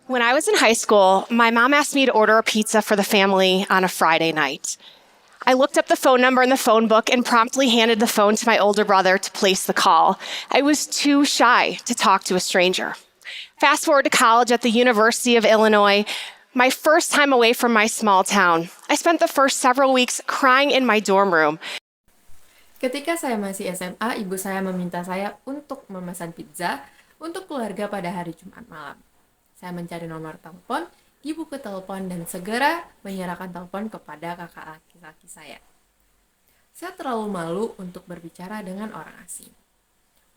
When I was in high school, my mom asked me to order a pizza for the family on a Friday night. I looked up the phone number in the phone book and promptly handed the phone to my older brother to place the call. I was too shy to talk to a stranger. Fast forward to college at the University of Illinois, my first time away from my small town. I spent the first several weeks crying in my dorm room. Ketika saya masih SMA, ibu saya meminta saya untuk memesan pizza untuk keluarga pada hari Jumat malam. Saya mencari nomor telepon di buku telepon dan segera menyerahkan telepon kepada kakak laki-laki saya. Saya terlalu malu untuk berbicara dengan orang asing.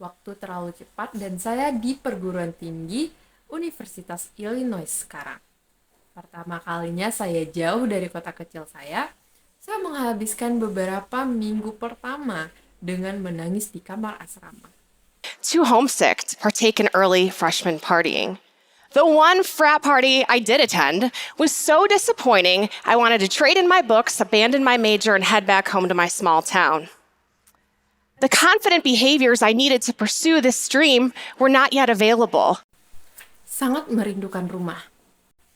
Waktu terlalu cepat dan saya di perguruan tinggi Universitas Illinois sekarang. Pertama kalinya saya jauh dari kota kecil saya menghabiskan beberapa minggu pertama dengan menangis di kamar asrama. Too homesick to partake in early freshman partying. The one frat party I did attend was so disappointing, I wanted to trade in my books, abandon my major, and head back home to my small town. The confident behaviors I needed to pursue this dream were not yet available. Sangat merindukan rumah.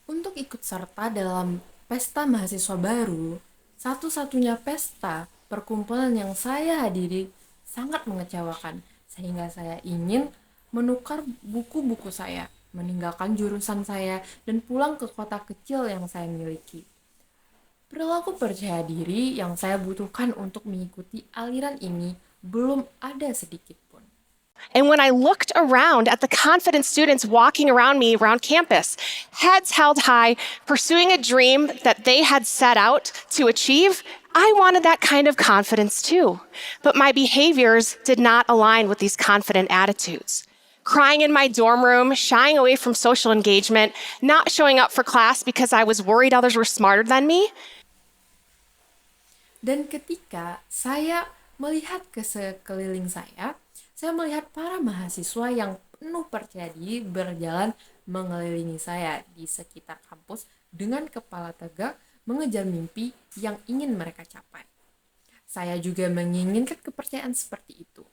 Untuk ikut serta dalam pesta mahasiswa baru, satu-satunya pesta perkumpulan yang saya hadiri sangat mengecewakan, sehingga saya ingin menukar buku-buku saya, meninggalkan jurusan saya, dan pulang ke kota kecil yang saya miliki. Perilaku percaya diri yang saya butuhkan untuk mengikuti aliran ini belum ada sedikit pun. And when I looked around at the confident students walking around me around campus, heads held high, pursuing a dream that they had set out to achieve, I wanted that kind of confidence too. But my behaviors did not align with these confident attitudes. Crying in my dorm room, shying away from social engagement, not showing up for class because I was worried others were smarter than me. Dan ketika saya melihat ke sekeliling saya melihat para mahasiswa yang penuh percaya diri berjalan mengelilingi saya di sekitar kampus dengan kepala tegak mengejar mimpi yang ingin mereka capai. Saya juga menginginkan kepercayaan seperti itu.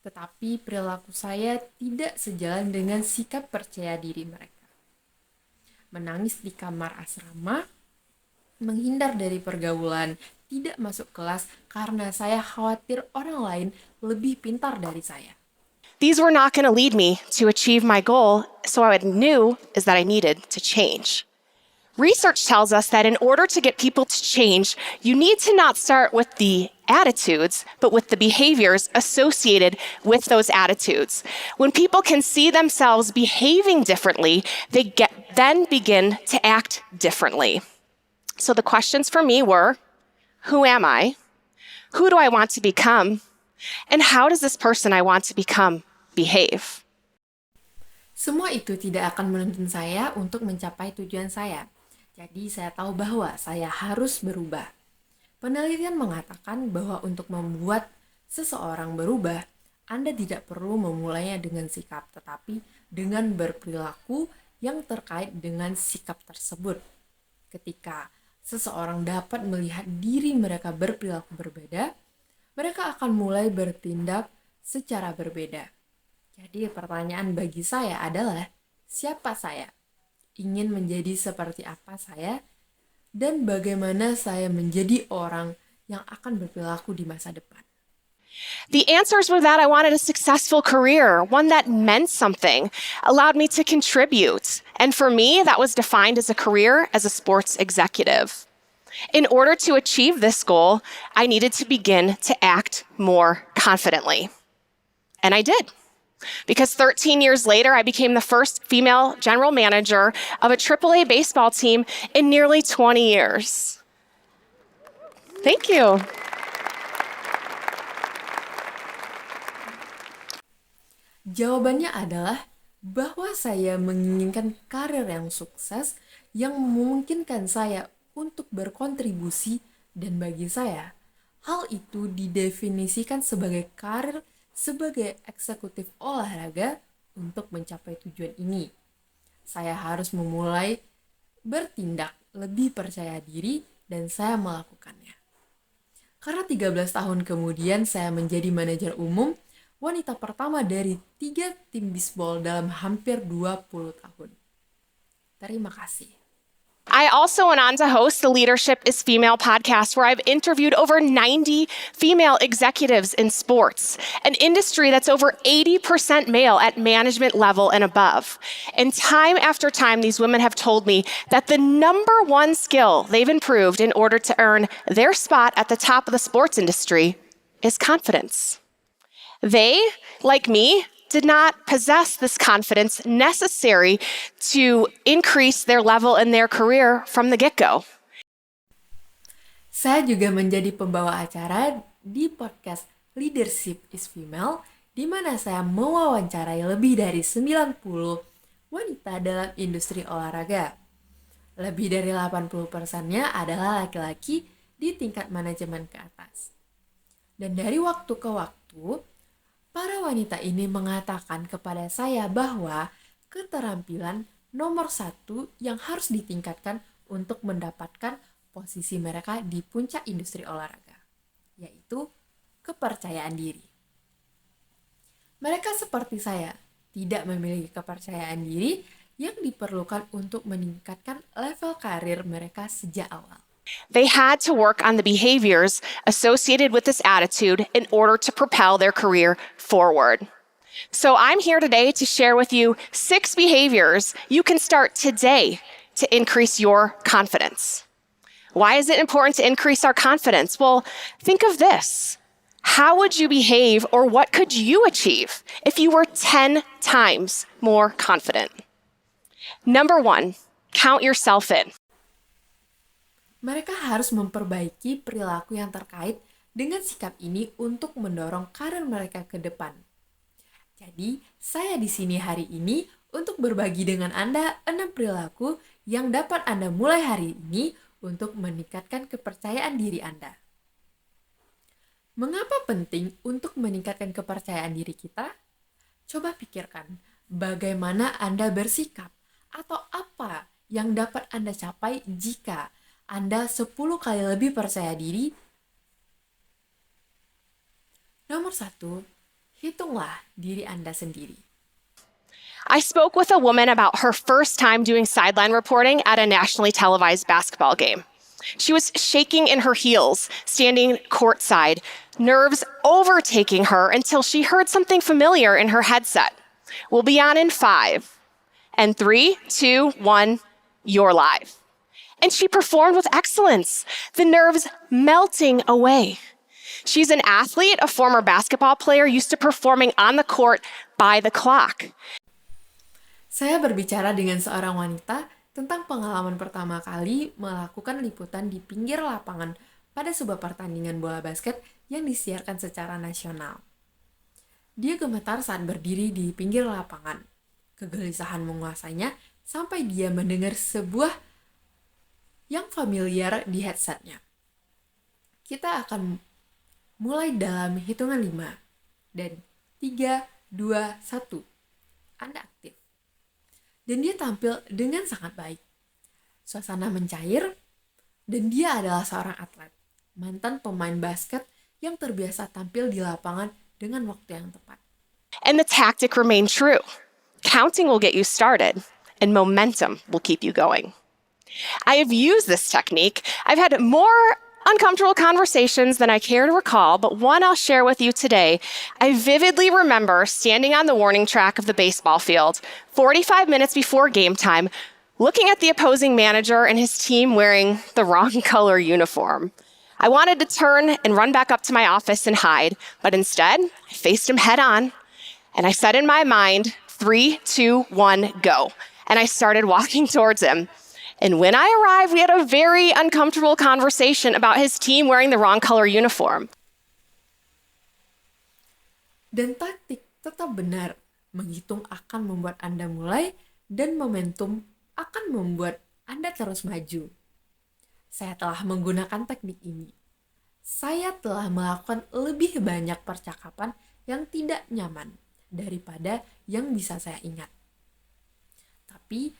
Tetapi perilaku saya tidak sejalan dengan sikap percaya diri mereka. Menangis di kamar asrama, menghindar dari pergaulan, tidak masuk kelas karena saya khawatir orang lain lebih pintar dari saya. These were not going to lead me to achieve my goal, so what I knew is that I needed to change. Research tells us that in order to get people to change, you need to not start with the attitudes, but with the behaviors associated with those attitudes. When people can see themselves behaving differently, they then begin to act differently. So the questions for me were, who am I? Who do I want to become? And how does this person I want to become behave? Semua itu tidak akan menuntun saya untuk mencapai tujuan saya. Jadi saya tahu bahwa saya harus berubah. Penelitian mengatakan bahwa untuk membuat seseorang berubah, Anda tidak perlu memulainya dengan sikap, tetapi dengan berperilaku yang terkait dengan sikap tersebut. Ketika seseorang dapat melihat diri mereka berperilaku berbeda, mereka akan mulai bertindak secara berbeda. Jadi pertanyaan bagi saya adalah, siapa saya? Ingin menjadi seperti apa saya? Dan bagaimana saya menjadi orang yang akan berperilaku di masa depan? The answers were that I wanted a successful career, one that meant something, allowed me to contribute. And for me, that was defined as a career as a sports executive. In order to achieve this goal, I needed to begin to act more confidently. And I did. Because 13 years later, I became the first female general manager of a AAA baseball team in nearly 20 years. Thank you. Jawabannya adalah bahwa saya menginginkan karir yang sukses yang memungkinkan saya untuk berkontribusi, dan bagi saya, hal itu didefinisikan sebagai karir sebagai eksekutif olahraga. Untuk mencapai tujuan ini, saya harus memulai bertindak lebih percaya diri dan saya melakukannya. Karena 13 tahun kemudian saya menjadi manajer umum, wanita pertama dari 3 tim bisbol dalam hampir 20 tahun. Terima kasih. I also went on to host the Leadership is Female podcast, where I've interviewed over 90 female executives in sports, an industry that's over 80% male at management level and above. And time after time, these women have told me that the number one skill they've improved in order to earn their spot at the top of the sports industry is confidence. They, like me, did not possess this confidence necessary to increase their level in their career from the get-go. Saya juga menjadi pembawa acara di podcast Leadership is Female, di mana saya mewawancarai lebih dari 90 wanita dalam industri olahraga. Lebih dari 80%-nya adalah laki-laki di tingkat manajemen ke atas. Dan dari waktu ke waktu, para wanita ini mengatakan kepada saya bahwa keterampilan nomor 1 yang harus ditingkatkan untuk mendapatkan posisi mereka di puncak industri olahraga, yaitu kepercayaan diri. Mereka seperti saya, tidak memiliki kepercayaan diri yang diperlukan untuk meningkatkan level karir mereka sejak awal. They had to work on the behaviors associated with this attitude in order to propel their career forward. So I'm here today to share with you 6 behaviors you can start today to increase your confidence. Why is it important to increase our confidence? Well, think of this. How would you behave, or what could you achieve if you were 10 times more confident? Number 1, count yourself in. Mereka harus memperbaiki perilaku yang terkait dengan sikap ini untuk mendorong karir mereka ke depan. Jadi, saya di sini hari ini untuk berbagi dengan Anda 6 perilaku yang dapat Anda mulai hari ini untuk meningkatkan kepercayaan diri Anda. Mengapa penting untuk meningkatkan kepercayaan diri kita? Coba pikirkan, bagaimana Anda bersikap atau apa yang dapat Anda capai jika Anda 10 kali lebih percaya diri. Nomor 1, hitunglah diri Anda sendiri. I spoke with a woman about her first time doing sideline reporting at a nationally televised basketball game. She was shaking in her heels, standing courtside, nerves overtaking her until she heard something familiar in her headset. We'll be on in 5, and 3, 2, 1, you're live. And she performed with excellence, the nerves melting away. She's an athlete, a former basketball player, used to performing on the court by the clock. Saya berbicara dengan seorang wanita tentang pengalaman pertama kali melakukan liputan di pinggir lapangan pada sebuah pertandingan bola basket yang disiarkan secara nasional. Dia gemetar saat berdiri di pinggir lapangan. Kegelisahan menguasainya sampai dia mendengar sebuah yang familiar di headsetnya. Kita akan mulai dalam hitungan 5 dan 3, 2, 1. Anda aktif. Dan dia tampil dengan sangat baik. Suasana mencair dan dia adalah seorang atlet, mantan pemain basket yang terbiasa tampil di lapangan dengan waktu yang tepat. And the tactic remained true. Counting will get you started, and momentum will keep you going. I have used this technique. I've had more uncomfortable conversations than I care to recall, but one I'll share with you today. I vividly remember standing on the warning track of the baseball field, 45 minutes before game time, looking at the opposing manager and his team wearing the wrong color uniform. I wanted to turn and run back up to my office and hide, but instead, I faced him head on, and I said in my mind, 3, 2, 1, go. And I started walking towards him. And when I arrived, we had a very uncomfortable conversation about his team wearing the wrong color uniform. Dan taktik tetap benar. Menghitung akan membuat Anda mulai, dan momentum akan membuat Anda terus maju. Saya telah menggunakan teknik ini. Saya telah melakukan lebih banyak percakapan yang tidak nyaman daripada yang bisa saya ingat. Tapi,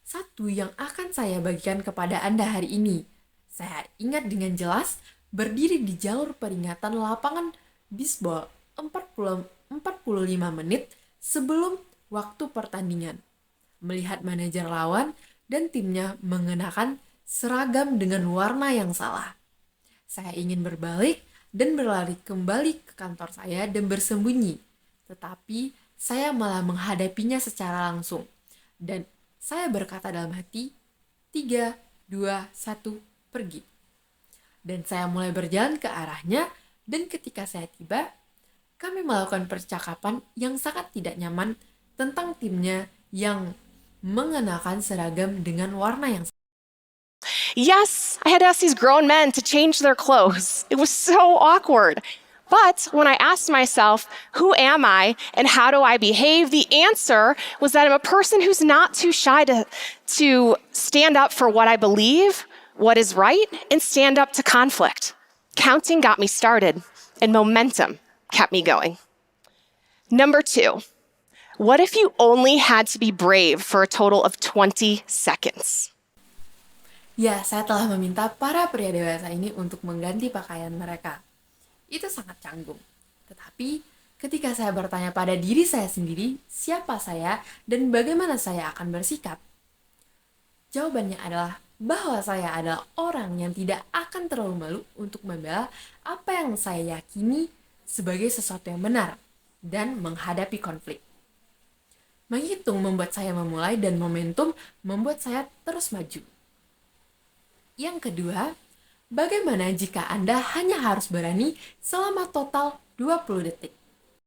satu yang akan saya bagikan kepada Anda hari ini. Saya ingat dengan jelas berdiri di jalur peringatan lapangan bisbol 45 menit sebelum waktu pertandingan. Melihat manajer lawan dan timnya mengenakan seragam dengan warna yang salah. Saya ingin berbalik dan berlari kembali ke kantor saya dan bersembunyi. Tetapi saya malah menghadapinya secara langsung. Dan saya berkata dalam hati, 3, 2, 1, pergi. Dan saya mulai berjalan ke arahnya, dan ketika saya tiba, kami melakukan percakapan yang sangat tidak nyaman tentang timnya yang mengenakan seragam dengan warna yang sama. Yes, I had to ask these grown men to change their clothes. It was so awkward. But when I asked myself, who am I and how do I behave? The answer was that I'm a person who's not too shy to stand up for what I believe, what is right, and stand up to conflict. Counting got me started, and momentum kept me going. Number 2, what if you only had to be brave for a total of 20 seconds? Ya, saya telah meminta para pria dewasa ini untuk mengganti pakaian mereka. Itu sangat canggung. Tetapi, ketika saya bertanya pada diri saya sendiri, siapa saya dan bagaimana saya akan bersikap? Jawabannya adalah bahwa saya adalah orang yang tidak akan terlalu malu untuk membela apa yang saya yakini sebagai sesuatu yang benar dan menghadapi konflik. Menghitung membuat saya memulai dan momentum membuat saya terus maju. Yang kedua, bagaimana jika Anda hanya harus berani selama total 20 detik?